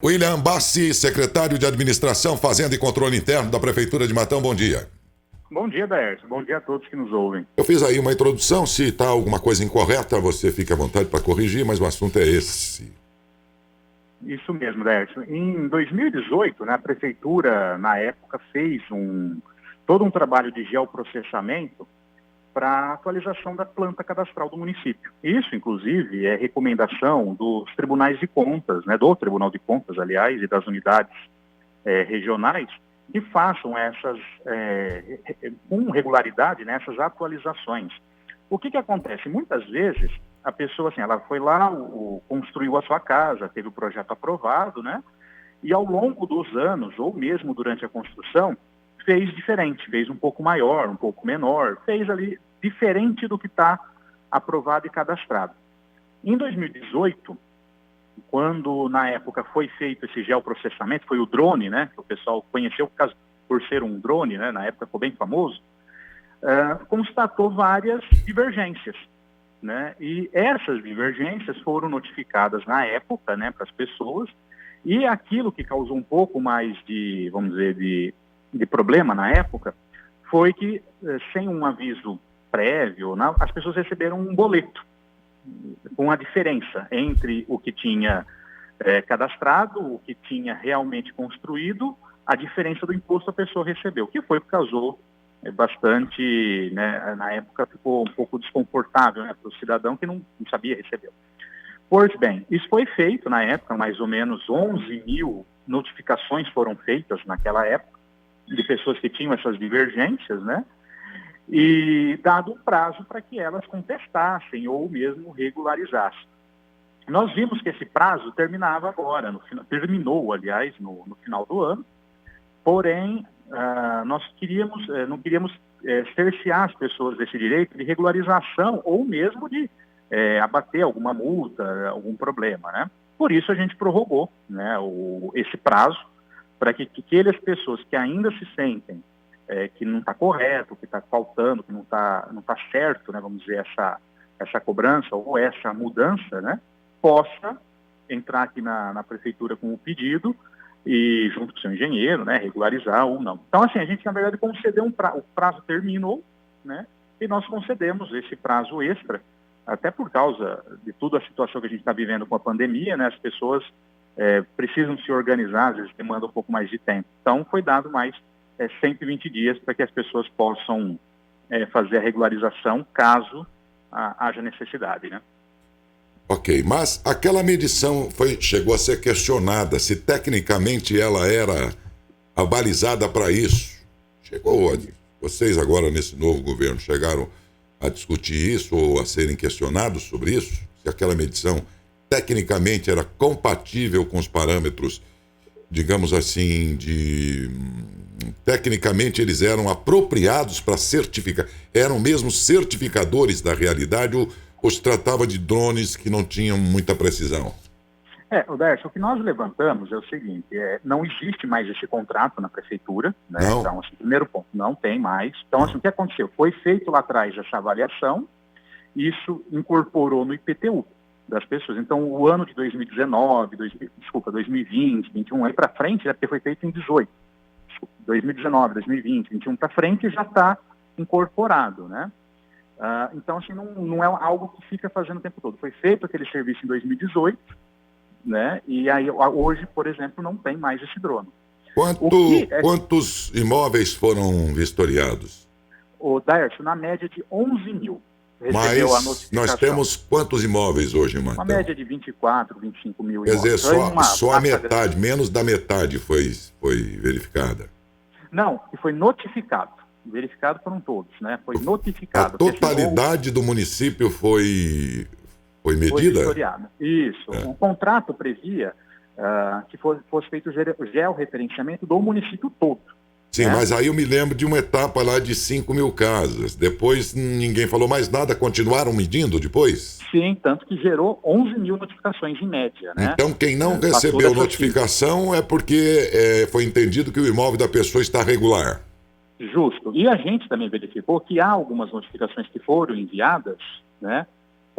William Bassi, secretário de Administração, Fazenda e Controle Interno da Prefeitura de Matão, bom dia. Bom dia, Daércio. Bom dia a todos que nos ouvem. Eu fiz aí uma introdução, se está alguma coisa incorreta, você fica à vontade para corrigir, mas o assunto é esse. Isso mesmo, Daércio. Em 2018, a Prefeitura, na época, fez todo um trabalho de geoprocessamento para atualização da planta cadastral do município. Isso, inclusive, é recomendação dos tribunais de contas, do Tribunal de Contas, aliás, e das unidades regionais, que façam essas, com regularidade, essas atualizações. O que acontece? Muitas vezes, a pessoa, assim, ela foi lá, construiu a sua casa, teve o projeto aprovado, e ao longo dos anos, ou mesmo durante a construção, fez diferente, fez um pouco maior, um pouco menor, fez ali diferente do que está aprovado e cadastrado. Em 2018, quando na época foi feito esse geoprocessamento, foi o drone, que o pessoal conheceu por ser um drone, na época ficou bem famoso, constatou várias divergências. E essas divergências foram notificadas na época, para as pessoas, e aquilo que causou um pouco mais de, vamos dizer, de problema na época, foi que, sem um aviso prévio, as pessoas receberam um boleto com a diferença entre o que tinha cadastrado, o que tinha realmente construído, a diferença do imposto a pessoa recebeu, que foi o que causou bastante, na época ficou um pouco desconfortável para o cidadão que não sabia receber. Pois bem, isso foi feito na época, mais ou menos 11 mil notificações foram feitas naquela época, de pessoas que tinham essas divergências, e dado um prazo para que elas contestassem ou mesmo regularizassem. Nós vimos que esse prazo terminava agora, terminou, aliás, no final do ano, porém, nós não queríamos cercear as pessoas desse direito de regularização ou mesmo de abater alguma multa, algum problema, Por isso a gente prorrogou, esse prazo, para que aquelas pessoas que ainda se sentem que não está correto, que está faltando, que não tá certo, vamos dizer, essa cobrança ou essa mudança, possa entrar aqui na prefeitura com o pedido e junto com o seu engenheiro, regularizar ou não. Então, assim, a gente, na verdade, concedeu o prazo terminou, e nós concedemos esse prazo extra, até por causa de toda a situação que a gente está vivendo com a pandemia, as pessoas precisam se organizar, às vezes demanda um pouco mais de tempo. Então, foi dado mais 120 dias para que as pessoas possam fazer a regularização, caso haja necessidade, Ok, mas aquela medição chegou a ser questionada, se tecnicamente ela era abalizada para isso. Vocês agora, nesse novo governo, chegaram a discutir isso ou a serem questionados sobre isso? Se aquela medição tecnicamente era compatível com os parâmetros, digamos assim, tecnicamente eles eram apropriados para certificar, eram mesmo certificadores da realidade ou se tratava de drones que não tinham muita precisão? Daércio, o que nós levantamos é o seguinte, não existe mais esse contrato na prefeitura, Não. Então, assim, primeiro ponto, não tem mais. Então, assim, o que aconteceu? Foi feito lá atrás essa avaliação, isso incorporou no IPTU das pessoas. Então, o ano de 2019, 2020, 2021, aí para frente, porque foi feito em 18. 2019, 2020, 2021 para frente já está incorporado, Então, assim, não é algo que fica fazendo o tempo todo. Foi feito aquele serviço em 2018, e aí hoje, por exemplo, não tem mais esse drone. Quantos imóveis foram vistoriados? O Daércio, na média de 11 mil. Recebeu a notificação. Nós temos quantos imóveis hoje, Matão? Uma média de 24, 25 mil imóveis. Quer dizer, só a metade, grande. Menos da metade foi verificada. Não, que foi notificado. Verificado foram todos, Foi notificado. A totalidade do município foi medida? Foi vistoriada. Isso. O contrato previa que fosse feito o georreferenciamento do município todo. Sim, mas aí eu me lembro de uma etapa lá de 5 mil casas. Depois ninguém falou mais nada, continuaram medindo depois? Sim, tanto que gerou 11 mil notificações em média, Então quem não recebeu notificação é porque foi entendido que o imóvel da pessoa está regular. Justo. E a gente também verificou que há algumas notificações que foram enviadas,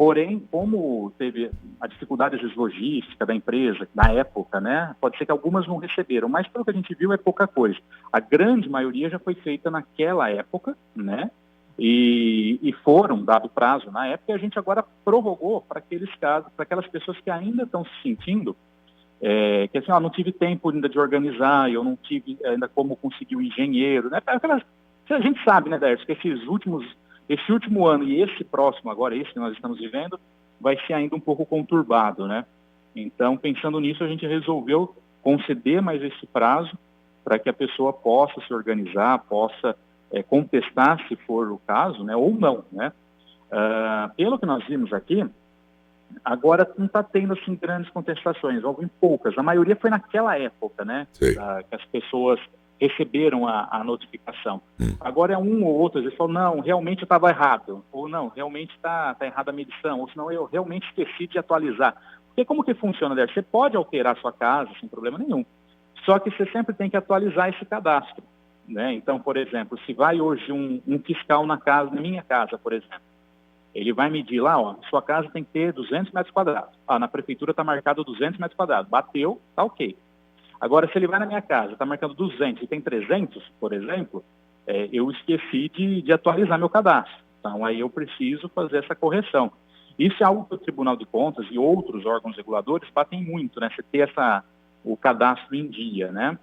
Porém, como teve a dificuldade de logística da empresa, na época, né, pode ser que algumas não receberam, mas pelo que a gente viu é pouca coisa. A grande maioria já foi feita naquela época, né, e foram dado prazo na época, e a gente agora prorrogou para aqueles casos, para aquelas pessoas que ainda estão se sentindo que assim, não tive tempo ainda de organizar, eu não tive ainda como conseguir o engenheiro, né? A gente sabe, né, Décio, que esse último ano e esse próximo agora, esse que nós estamos vivendo, vai ser ainda um pouco conturbado, né? Então, pensando nisso, a gente resolveu conceder mais esse prazo para que a pessoa possa se organizar, possa contestar, se for o caso, né, ou não, né? Pelo que nós vimos aqui, agora não está tendo assim grandes contestações, houve poucas. A maioria foi naquela época, né? Que as pessoas receberam a notificação. Agora é um ou outro, eles falam, não, realmente eu estava errado, ou não, realmente está errada a medição, ou senão eu realmente esqueci de atualizar. Porque como que funciona, Décio? Você pode alterar a sua casa sem problema nenhum, só que você sempre tem que atualizar esse cadastro, né? Então, por exemplo, se vai hoje um fiscal na minha casa, por exemplo, ele vai medir lá, sua casa tem que ter 200 metros quadrados. Na prefeitura está marcado 200 metros quadrados. Bateu, tá ok. Agora, se ele vai na minha casa, está marcando 200 e tem 300, por exemplo, eu esqueci de atualizar meu cadastro. Então, aí eu preciso fazer essa correção. Isso é algo que o Tribunal de Contas e outros órgãos reguladores batem muito, né? Você ter o cadastro em dia, né?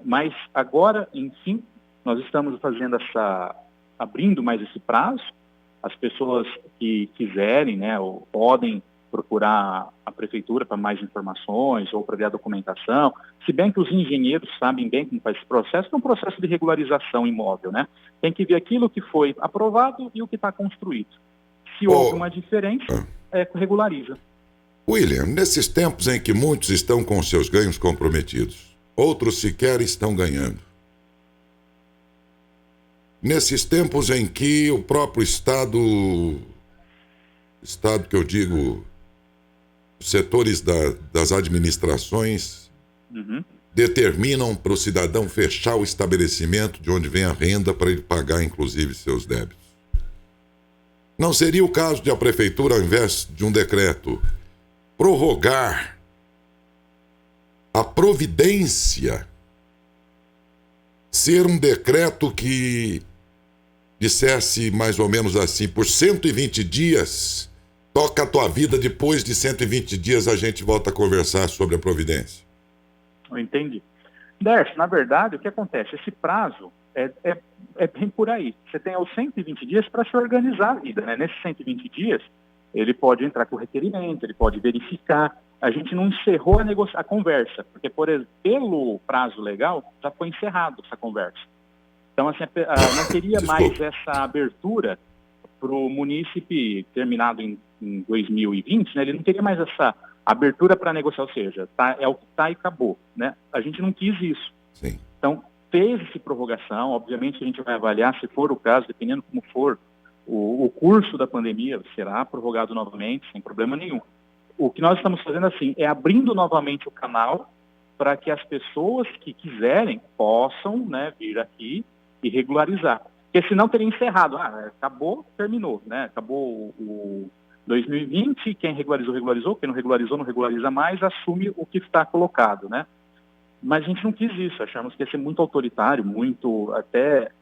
Mas agora, enfim, nós estamos fazendo abrindo mais esse prazo. As pessoas que quiserem, né, ou podem procurar a prefeitura para mais informações ou para ver a documentação, se bem que os engenheiros sabem bem como faz esse processo, é um processo de regularização imóvel, né? Tem que ver aquilo que foi aprovado e o que está construído. Se houve uma diferença, regulariza. William, nesses tempos em que muitos estão com seus ganhos comprometidos, outros sequer estão ganhando, nesses tempos em que o próprio Estado que eu digo, setores das administrações determinam para o cidadão fechar o estabelecimento de onde vem a renda para ele pagar, inclusive, seus débitos. Não seria o caso de a prefeitura, ao invés de um decreto, prorrogar a providência, ser um decreto que dissesse mais ou menos assim, por 120 dias, toca a tua vida, depois de 120 dias a gente volta a conversar sobre a providência? Eu entendi. Décio, na verdade, o que acontece? Esse prazo é bem por aí. Você tem os 120 dias para se organizar a vida, né? Nesses 120 dias, ele pode entrar com requerimento, ele pode verificar. A gente não encerrou a conversa, porque pelo prazo legal, já foi encerrado essa conversa. Então, assim, não teria mais essa abertura para o munícipe terminado em 2020, né? Ele não teria mais essa abertura para negociar, ou seja, é o que está e acabou, né? A gente não quis isso. Sim. Então, fez-se prorrogação, obviamente a gente vai avaliar, se for o caso, dependendo como for o curso da pandemia, será prorrogado novamente, sem problema nenhum. O que nós estamos fazendo, assim, é abrindo novamente o canal para que as pessoas que quiserem possam, né, vir aqui e regularizar. Porque senão teria encerrado. Acabou, terminou, né? Acabou o 2020, quem regularizou, regularizou, quem não regularizou, não regulariza mais, assume o que está colocado, né? Mas a gente não quis isso, achamos que ia ser muito autoritário, muito até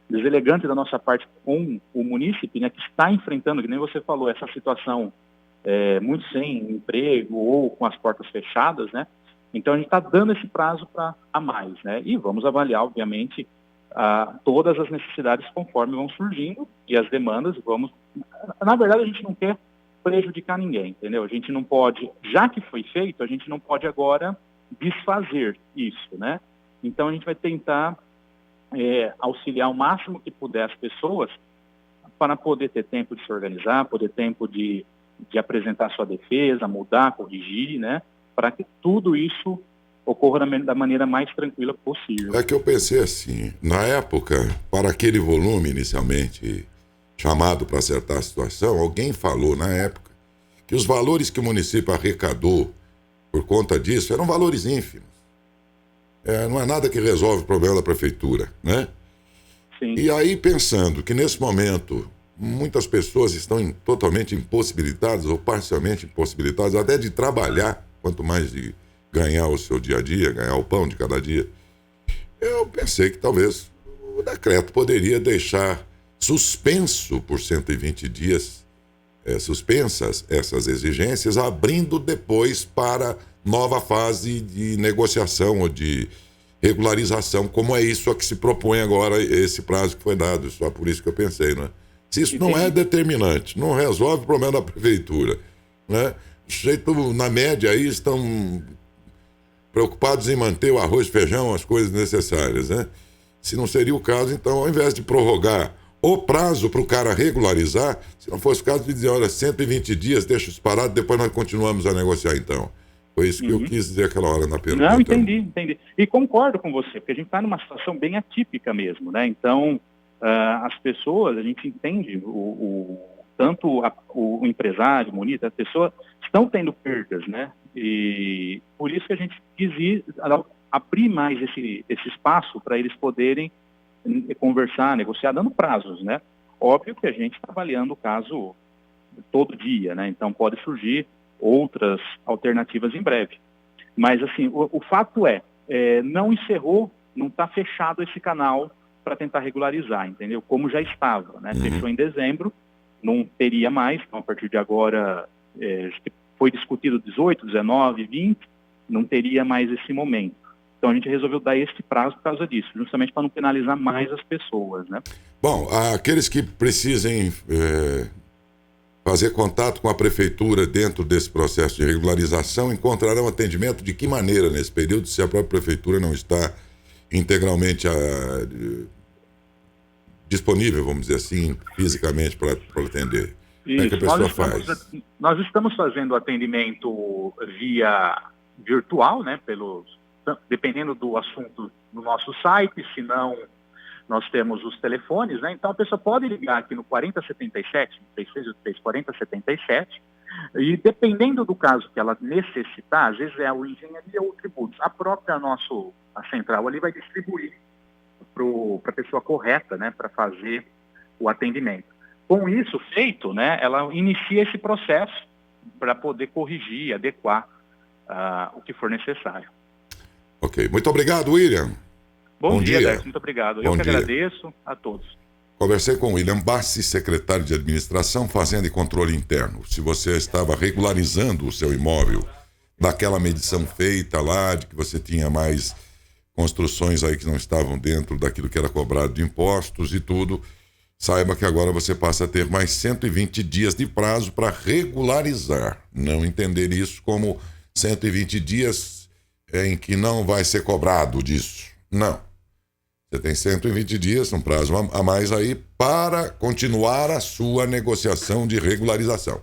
deselegante da nossa parte com o munícipe, né, que está enfrentando, que nem você falou, essa situação muito sem emprego ou com as portas fechadas, né? Então a gente está dando esse prazo a mais, né? E vamos avaliar, obviamente, todas as necessidades conforme vão surgindo e as demandas Na verdade, a gente não quer prejudicar ninguém, entendeu? A gente não pode, já que foi feito, a gente não pode agora desfazer isso, né? Então a gente vai tentar auxiliar o máximo que puder as pessoas para poder ter tempo de se organizar, poder tempo de apresentar sua defesa, mudar, corrigir, né? Para que tudo isso ocorra da maneira mais tranquila possível. É que eu pensei assim, na época, para aquele volume inicialmente chamado para acertar a situação, alguém falou na época que os valores que o município arrecadou por conta disso eram valores ínfimos. Não é nada que resolve o problema da prefeitura, né? Sim. E aí, pensando que nesse momento muitas pessoas estão totalmente impossibilitadas ou parcialmente impossibilitadas até de trabalhar, quanto mais de ganhar o seu dia a dia, ganhar o pão de cada dia. Eu pensei que talvez o decreto poderia deixar suspenso por 120 dias, suspensas essas exigências, abrindo depois para nova fase de negociação ou de regularização, como é isso a que se propõe agora, esse prazo que foi dado. Só por isso que eu pensei, né? Se isso não é determinante, não resolve o problema da prefeitura, né? Na média aí estão preocupados em manter o arroz, feijão, as coisas necessárias, né? Se não seria o caso, então, ao invés de prorrogar o prazo para o cara regularizar, se não fosse o caso de dizer, olha, 120 dias, deixa isso parado, depois nós continuamos a negociar, então. Foi isso que eu quis dizer aquela hora na pergunta. Não, entendi. E concordo com você, porque a gente está numa situação bem atípica mesmo, né? Então, as pessoas, a gente entende, tanto o empresário, o monitor, as pessoas estão tendo perdas, né? E por isso que a gente quis abrir mais esse espaço para eles poderem conversar, negociar, dando prazos, né? Óbvio que a gente está avaliando o caso todo dia, né? Então pode surgir outras alternativas em breve. Mas, assim, o fato não encerrou, não está fechado esse canal para tentar regularizar, entendeu? Como já estava, né? Fechou em dezembro, não teria mais, então a partir de agora, foi discutido 18, 19, 20, não teria mais esse momento. Então a gente resolveu dar esse prazo por causa disso, justamente para não penalizar mais as pessoas, né? Bom, aqueles que precisem fazer contato com a prefeitura dentro desse processo de regularização encontrarão atendimento de que maneira nesse período, se a própria prefeitura não está integralmente disponível, vamos dizer assim, fisicamente para atender? Como é que a pessoa faz? Nós estamos fazendo atendimento via virtual, né, dependendo do assunto no nosso site, se não, nós temos os telefones, né? Então a pessoa pode ligar aqui no 4077, 3683-4077, e dependendo do caso que ela necessitar, às vezes é o engenharia ou tributos, a central ali vai distribuir para a pessoa correta, né, para fazer o atendimento. Com isso feito, né, ela inicia esse processo para poder corrigir, adequar o que for necessário. Ok, muito obrigado, William. Bom dia, Décio, muito obrigado. Eu que agradeço a todos. Conversei com o William Bassi, secretário de Administração, Fazenda e Controle Interno. Se você estava regularizando o seu imóvel daquela medição feita lá, de que você tinha mais construções aí que não estavam dentro daquilo que era cobrado de impostos e tudo, saiba que agora você passa a ter mais 120 dias de prazo para regularizar. Não entender isso como 120 dias em que não vai ser cobrado disso. Não. Você tem 120 dias, um prazo a mais aí, para continuar a sua negociação de regularização.